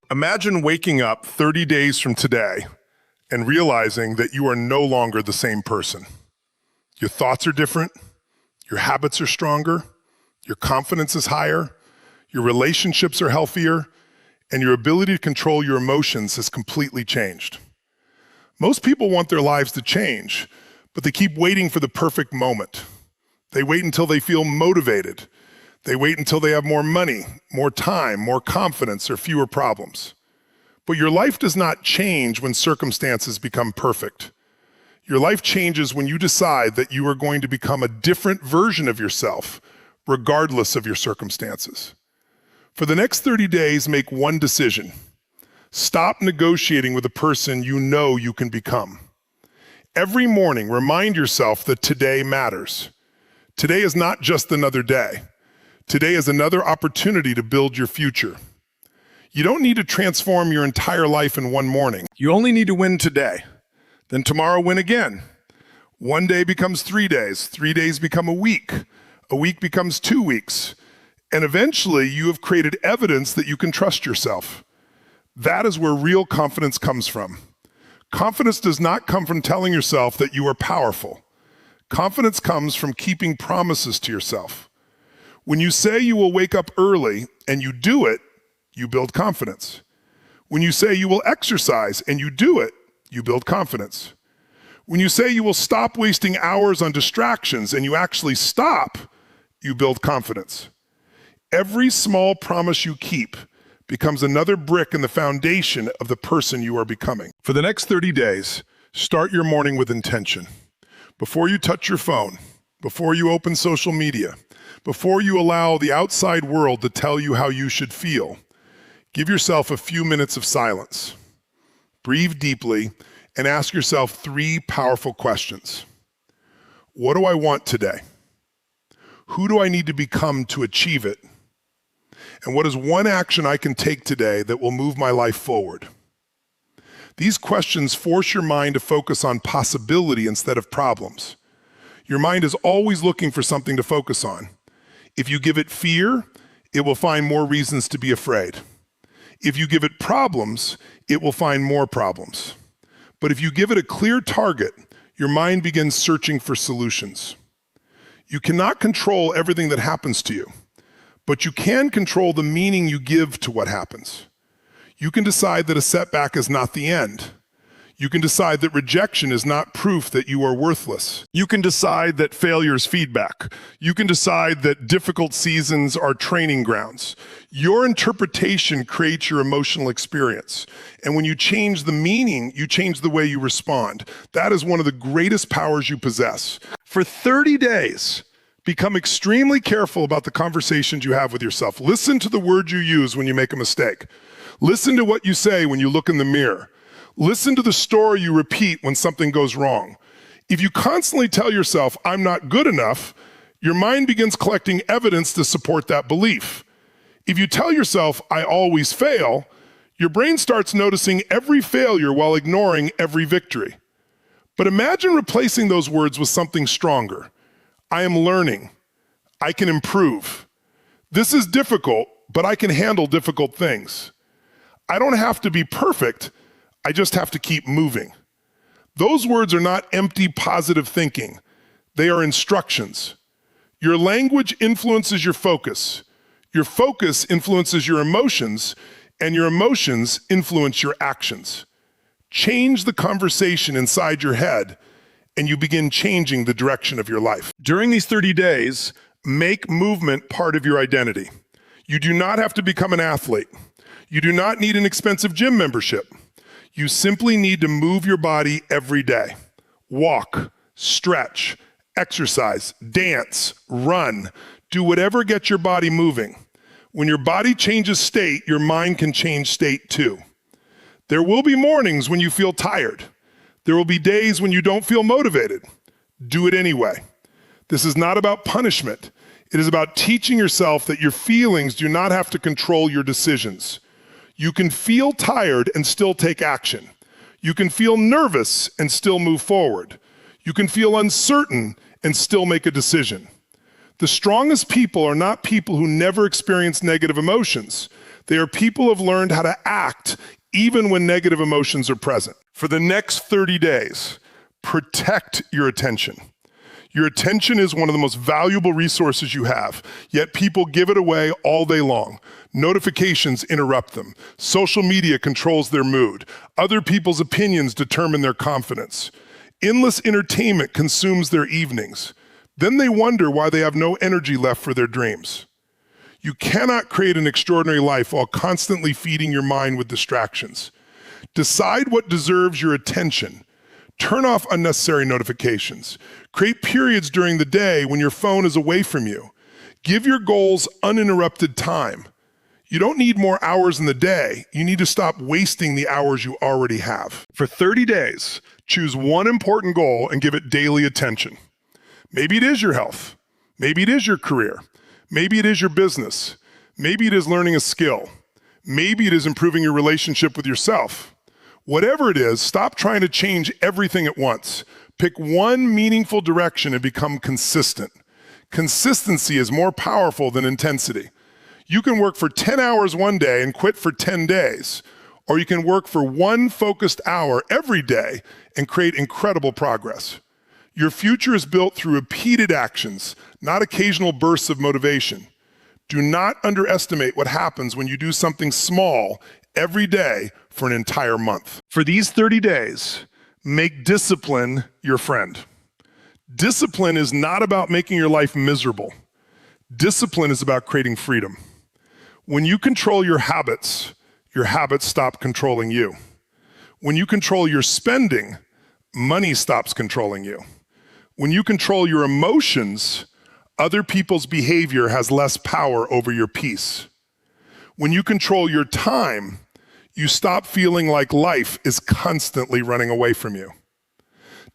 Imagine waking up 30 days from today and realizing that you are no longer the same person. Your thoughts are different, your habits are stronger, your confidence is higher, your relationships are healthier, and your ability to control your emotions has completely changed. Most people want their lives to change, but they keep waiting for the perfect moment. They wait until they feel motivated. They wait until they have more money, more time, more confidence, or fewer problems. But your life does not change when circumstances become perfect. Your life changes when you decide that you are going to become a different version of yourself, regardless of your circumstances. For the next 30 days, make one decision. Stop negotiating with the person you know you can become. Every morning, remind yourself that today matters. Today is not just another day. Today is another opportunity to build your future. You don't need to transform your entire life in one morning. You only need to win today. Then tomorrow win again. One day becomes 3 days. 3 days become a week becomes 2 weeks. And eventually you have created evidence that you can trust yourself. That is where real confidence comes from. Confidence does not come from telling yourself that you are powerful. Confidence comes from keeping promises to yourself. When you say you will wake up early and you do it, you build confidence. When you say you will exercise and you do it, you build confidence. When you say you will stop wasting hours on distractions and you actually stop, you build confidence. Every small promise you keep becomes another brick in the foundation of the person you are becoming. For the next 30 days, start your morning with intention. Before you touch your phone, before you open social media, before you allow the outside world to tell you how you should feel, give yourself a few minutes of silence. Breathe deeply and ask yourself 3 powerful questions. What do I want today? Who do I need to become to achieve it? And what is one action I can take today that will move my life forward? These questions force your mind to focus on possibility instead of problems. Your mind is always looking for something to focus on. If you give it fear, it will find more reasons to be afraid. If you give it problems, it will find more problems. But if you give it a clear target, your mind begins searching for solutions. You cannot control everything that happens to you, but you can control the meaning you give to what happens. You can decide that a setback is not the end. You can decide that rejection is not proof that you are worthless. You can decide that failure is feedback. You can decide that difficult seasons are training grounds. Your interpretation creates your emotional experience. And when you change the meaning, you change the way you respond. That is one of the greatest powers you possess. For 30 days, become extremely careful about the conversations you have with yourself. Listen to the words you use when you make a mistake. Listen to what you say when you look in the mirror. Listen to the story you repeat when something goes wrong. If you constantly tell yourself, I'm not good enough, your mind begins collecting evidence to support that belief. If you tell yourself, I always fail, your brain starts noticing every failure while ignoring every victory. But imagine replacing those words with something stronger. I am learning. I can improve. This is difficult, but I can handle difficult things. I don't have to be perfect. I just have to keep moving. Those words are not empty positive thinking. They are instructions. Your language influences your focus. Your focus influences your emotions, and your emotions influence your actions. Change the conversation inside your head, and you begin changing the direction of your life. During these 30 days, make movement part of your identity. You do not have to become an athlete. You do not need an expensive gym membership. You simply need to move your body every day. Walk, stretch, exercise, dance, run. Do whatever gets your body moving. When your body changes state, your mind can change state too. There will be mornings when you feel tired. There will be days when you don't feel motivated. Do it anyway. This is not about punishment. It is about teaching yourself that your feelings do not have to control your decisions. You can feel tired and still take action. You can feel nervous and still move forward. You can feel uncertain and still make a decision. The strongest people are not people who never experience negative emotions. They are people who have learned how to act even when negative emotions are present. For the next 30 days, protect your attention. Your attention is one of the most valuable resources you have, yet people give it away all day long. Notifications interrupt them. Social media controls their mood. Other people's opinions determine their confidence. Endless entertainment consumes their evenings. Then they wonder why they have no energy left for their dreams. You cannot create an extraordinary life while constantly feeding your mind with distractions. Decide what deserves your attention. Turn off unnecessary notifications. Create periods during the day when your phone is away from you. Give your goals uninterrupted time. You don't need more hours in the day. You need to stop wasting the hours you already have. For 30 days, choose one important goal and give it daily attention. Maybe it is your health. Maybe it is your career. Maybe it is your business. Maybe it is learning a skill. Maybe it is improving your relationship with yourself. Whatever it is, stop trying to change everything at once. Pick one meaningful direction and become consistent. Consistency is more powerful than intensity. You can work for 10 hours one day and quit for 10 days, or you can work for one focused hour every day and create incredible progress. Your future is built through repeated actions, not occasional bursts of motivation. Do not underestimate what happens when you do something small every day for an entire month. For these 30 days, make discipline your friend. Discipline is not about making your life miserable. Discipline is about creating freedom. When you control your habits stop controlling you. When you control your spending, money stops controlling you. When you control your emotions, other people's behavior has less power over your peace. When you control your time, you stop feeling like life is constantly running away from you.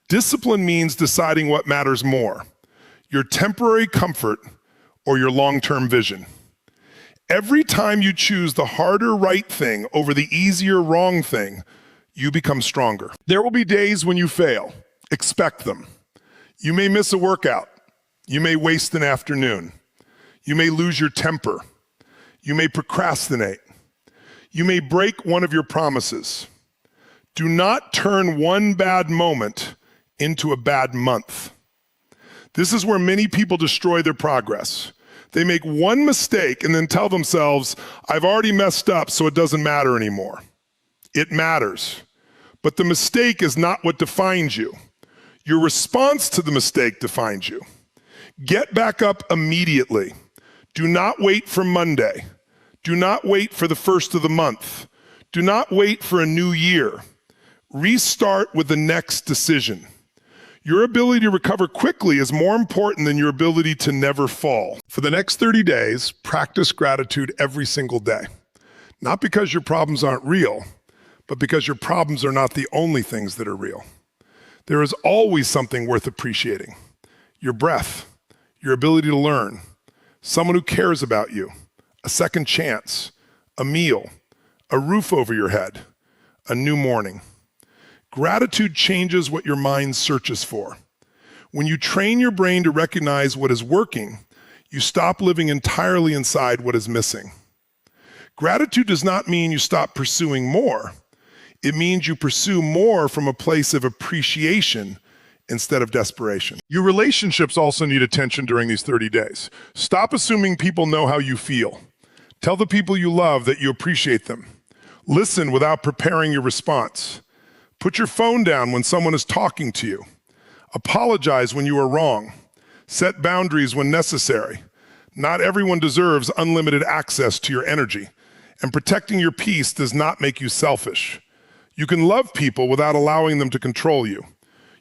Discipline means deciding what matters more, your temporary comfort or your long-term vision. Every time you choose the harder right thing over the easier wrong thing, you become stronger. There will be days when you fail. Expect them. You may miss a workout. You may waste an afternoon. You may lose your temper. You may procrastinate. You may break one of your promises. Do not turn one bad moment into a bad month. This is where many people destroy their progress. They make one mistake and then tell themselves, I've already messed up, so it doesn't matter anymore. It matters. But the mistake is not what defines you. Your response to the mistake defines you. Get back up immediately. Do not wait for Monday. Do not wait for the first of the month. Do not wait for a new year. Restart with the next decision. Your ability to recover quickly is more important than your ability to never fall. For the next 30 days, practice gratitude every single day. Not because your problems aren't real, but because your problems are not the only things that are real. There is always something worth appreciating. Your breath, your ability to learn, someone who cares about you, a second chance, a meal, a roof over your head, a new morning. Gratitude changes what your mind searches for. When you train your brain to recognize what is working, you stop living entirely inside what is missing. Gratitude does not mean you stop pursuing more. It means you pursue more from a place of appreciation instead of desperation. Your relationships also need attention during these 30 days. Stop assuming people know how you feel. Tell the people you love that you appreciate them. Listen without preparing your response. Put your phone down when someone is talking to you. Apologize when you are wrong. Set boundaries when necessary. Not everyone deserves unlimited access to your energy, and protecting your peace does not make you selfish. You can love people without allowing them to control you.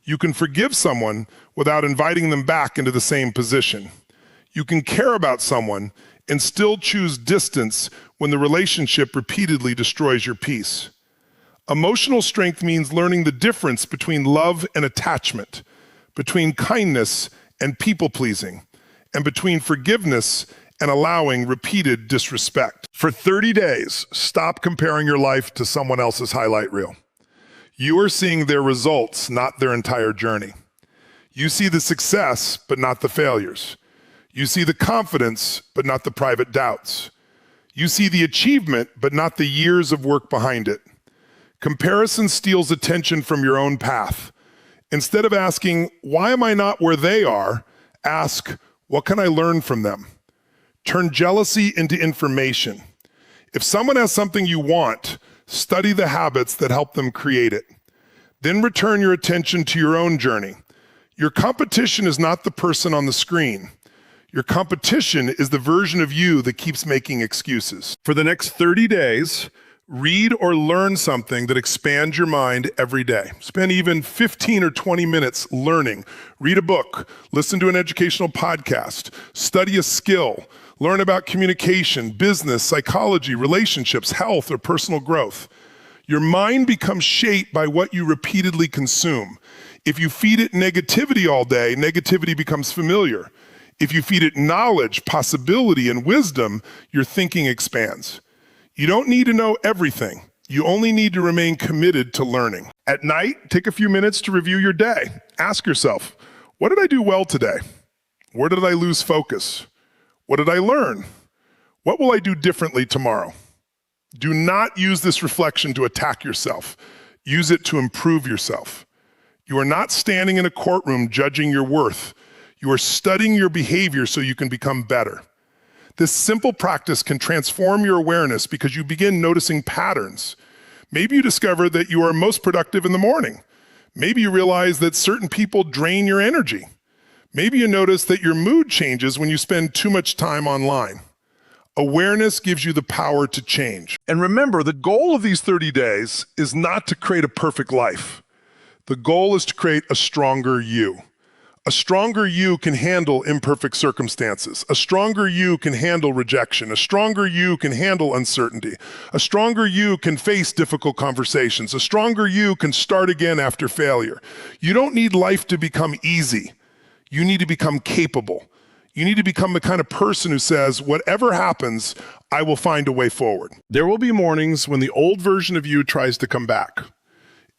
You can forgive someone without inviting them back into the same position. You can care about someone and still choose distance when the relationship repeatedly destroys your peace. Emotional strength means learning the difference between love and attachment, between kindness and people-pleasing, and between forgiveness and allowing repeated disrespect. For 30 days, stop comparing your life to someone else's highlight reel. You are seeing their results, not their entire journey. You see the success, but not the failures. You see the confidence, but not the private doubts. You see the achievement, but not the years of work behind it. Comparison steals attention from your own path. Instead of asking, why am I not where they are? Ask, what can I learn from them? Turn jealousy into information. If someone has something you want, study the habits that help them create it. Then return your attention to your own journey. Your competition is not the person on the screen. Your competition is the version of you that keeps making excuses. For the next 30 days, read or learn something that expands your mind every day. Spend even 15 or 20 minutes learning. Read a book, listen to an educational podcast, study a skill, learn about communication, business, psychology, relationships, health, or personal growth. Your mind becomes shaped by what you repeatedly consume. If you feed it negativity all day, negativity becomes familiar. If you feed it knowledge, possibility, and wisdom, your thinking expands. You don't need to know everything. You only need to remain committed to learning. At night, take a few minutes to review your day. Ask yourself, what did I do well today? Where did I lose focus? What did I learn? What will I do differently tomorrow? Do not use this reflection to attack yourself. Use it to improve yourself. You are not standing in a courtroom judging your worth. You are studying your behavior so you can become better. This simple practice can transform your awareness because you begin noticing patterns. Maybe you discover that you are most productive in the morning. Maybe you realize that certain people drain your energy. Maybe you notice that your mood changes when you spend too much time online. Awareness gives you the power to change. And remember, the goal of these 30 days is not to create a perfect life. The goal is to create a stronger you. A stronger you can handle imperfect circumstances. A stronger you can handle rejection. A stronger you can handle uncertainty. A stronger you can face difficult conversations. A stronger you can start again after failure. You don't need life to become easy. You need to become capable. You need to become the kind of person who says, whatever happens, I will find a way forward. There will be mornings when the old version of you tries to come back.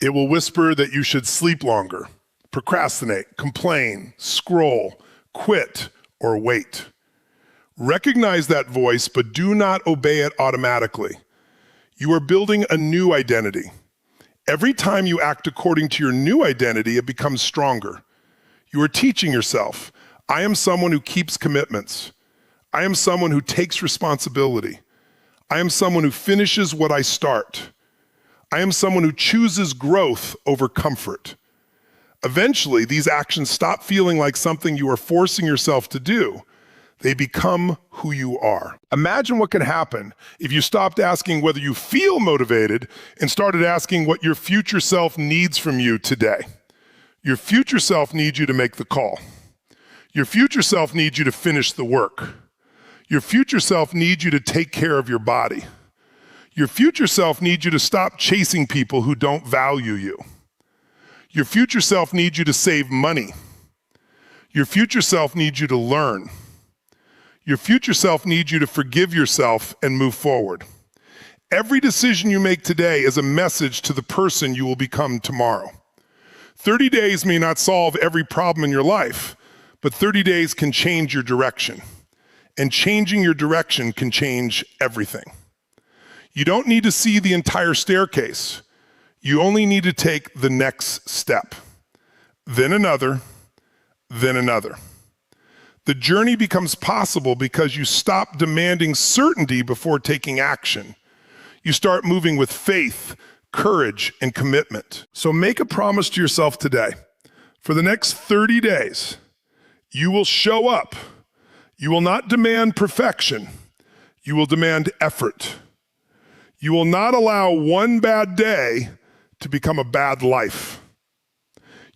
It will whisper that you should sleep longer, procrastinate, complain, scroll, quit, or wait. Recognize that voice, but do not obey it automatically. You are building a new identity. Every time you act according to your new identity, it becomes stronger. You are teaching yourself, I am someone who keeps commitments. I am someone who takes responsibility. I am someone who finishes what I start. I am someone who chooses growth over comfort. Eventually, these actions stop feeling like something you are forcing yourself to do. They become who you are. Imagine what can happen if you stopped asking whether you feel motivated and started asking what your future self needs from you today. Your future self needs you to make the call. Your future self needs you to finish the work. Your future self needs you to take care of your body. Your future self needs you to stop chasing people who don't value you. Your future self needs you to save money. Your future self needs you to learn. Your future self needs you to forgive yourself and move forward. Every decision you make today is a message to the person you will become tomorrow. 30 days may not solve every problem in your life, but 30 days can change your direction. And changing your direction can change everything. You don't need to see the entire staircase. You only need to take the next step, then another, then another. The journey becomes possible because you stop demanding certainty before taking action. You start moving with faith, courage, and commitment. So make a promise to yourself today. For the next 30 days, you will show up. You will not demand perfection. You will demand effort. You will not allow one bad day to become a bad life.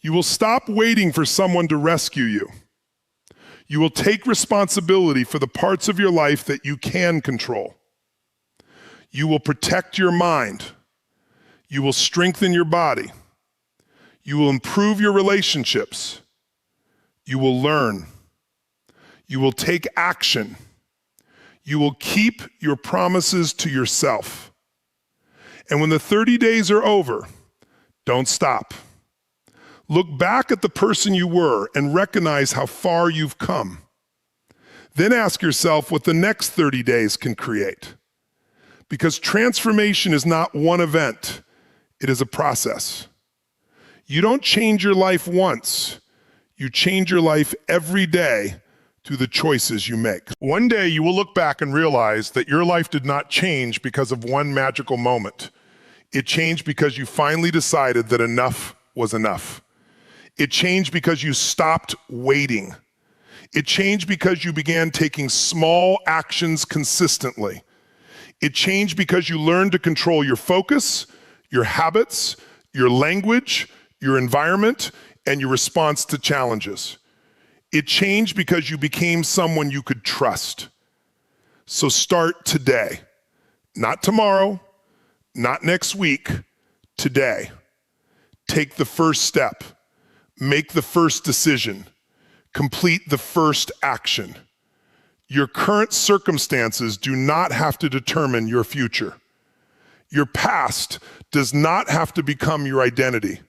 You will stop waiting for someone to rescue you. You will take responsibility for the parts of your life that you can control. You will protect your mind. You will strengthen your body. You will improve your relationships. You will learn. You will take action. You will keep your promises to yourself. And when the 30 days are over, don't stop. Look back at the person you were and recognize how far you've come. Then ask yourself what the next 30 days can create. Because transformation is not one event, it is a process. You don't change your life once, you change your life every day through the choices you make. One day you will look back and realize that your life did not change because of one magical moment. It changed because you finally decided that enough was enough. It changed because you stopped waiting. It changed because you began taking small actions consistently. It changed because you learned to control your focus, your habits, your language, your environment, and your response to challenges. It changed because you became someone you could trust. So start today. Not tomorrow, not next week, today. Take the first step. Make the first decision. Complete the first action. Your current circumstances do not have to determine your future. Your past does not have to become your identity.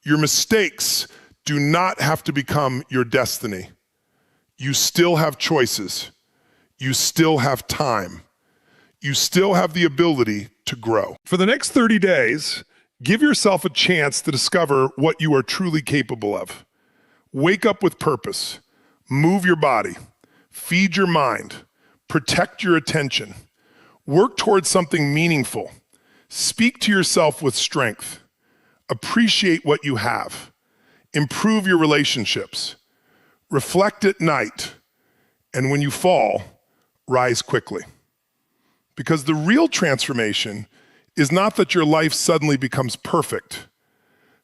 Your mistakes do not have to become your destiny. You still have choices. You still have time. You still have the ability to grow. For the next 30 days, give yourself a chance to discover what you are truly capable of. Wake up with purpose. Move your body. Feed your mind. Protect your attention. Work towards something meaningful. Speak to yourself with strength. Appreciate what you have. Improve your relationships. Reflect at night. And when you fall, rise quickly. Because the real transformation is not that your life suddenly becomes perfect.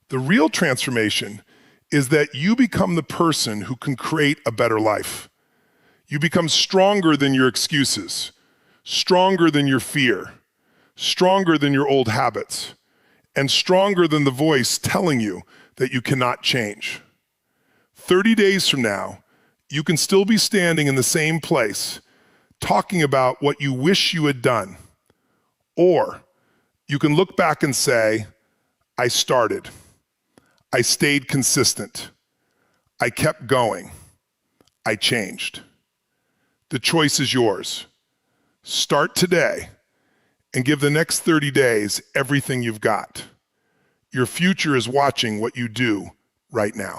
The real transformation is that you become the person who can create a better life. You become stronger than your excuses, stronger than your fear, stronger than your old habits, and stronger than the voice telling you that you cannot change. 30 days from now, you can still be standing in the same place, talking about what you wish you had done. Or you can look back and say, I started. I stayed consistent. I kept going. I changed. The choice is yours. Start today and give the next 30 days everything you've got. Your future is watching what you do right now.